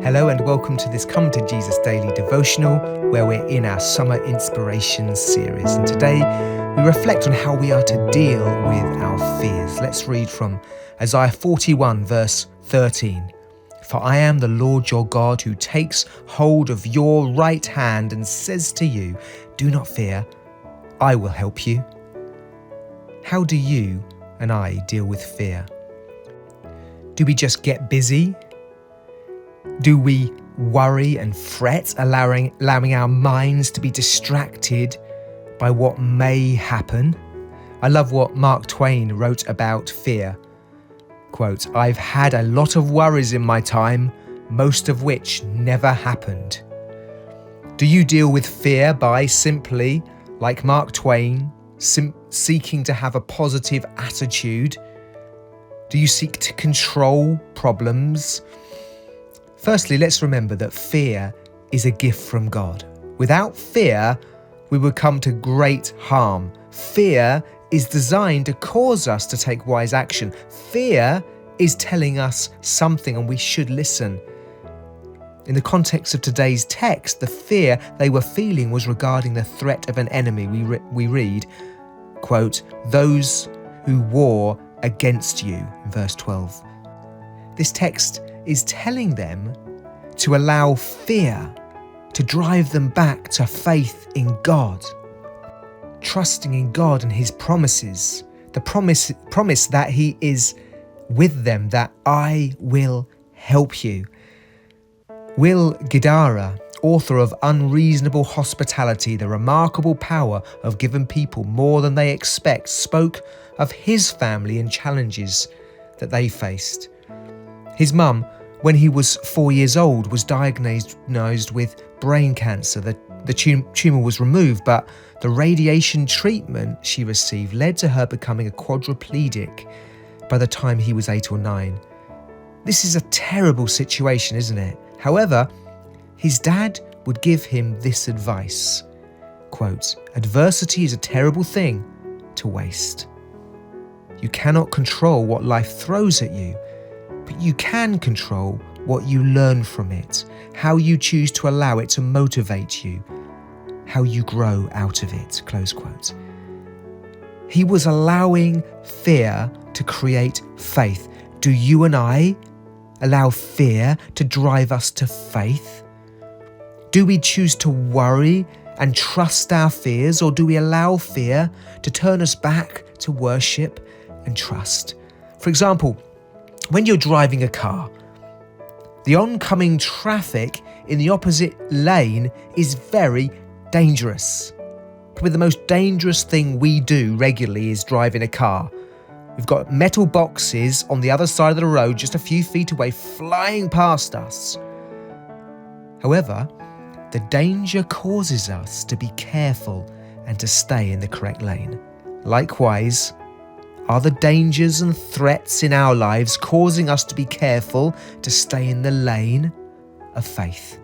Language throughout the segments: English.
Hello and welcome to this Come to Jesus Daily devotional where we're in our Summer Inspirations series. And today we reflect on how we are to deal with our fears. Let's read from Isaiah 41 verse 13. For I am the Lord your God who takes hold of your right hand and says to you, do not fear, I will help you. How do you and I deal with fear? Do we just get busy? Do we worry and fret, allowing our minds to be distracted by what may happen? I love what Mark Twain wrote about fear. Quote, I've had a lot of worries in my time, most of which never happened. Do you deal with fear by simply, like Mark Twain, seeking to have a positive attitude? Do you seek to control problems? Firstly, let's remember that fear is a gift from God. Without fear, we would come to great harm. Fear is designed to cause us to take wise action. Fear is telling us something and we should listen. In the context of today's text, the fear they were feeling was regarding the threat of an enemy. We read, quote, those who war against you, in verse 12. This text is telling them to allow fear to drive them back to faith in God, trusting in God and His promises, the promise that He is with them, that I will help you. Will Guidara, author of Unreasonable Hospitality, the remarkable power of giving people more than they expect, spoke of his family and challenges that they faced. His mum, when he was 4 years old, was diagnosed with brain cancer. The tumour was removed, but the radiation treatment she received led to her becoming a quadriplegic by the time he was 8 or 9. This is a terrible situation, isn't it? However, his dad would give him this advice, quote, adversity is a terrible thing to waste. You cannot control what life throws at you, but you can control what you learn from it, how you choose to allow it to motivate you, how you grow out of it, close quote. He was allowing fear to create faith. Do you and I allow fear to drive us to faith? Do we choose to worry and trust our fears, or do we allow fear to turn us back to worship and trust? For example, when you're driving a car, the oncoming traffic in the opposite lane is very dangerous. Probably the most dangerous thing we do regularly is driving a car. We've got metal boxes on the other side of the road just a few feet away flying past us. However, the danger causes us to be careful and to stay in the correct lane. Likewise, are the dangers and threats in our lives causing us to be careful to stay in the lane of faith?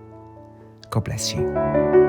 God bless you.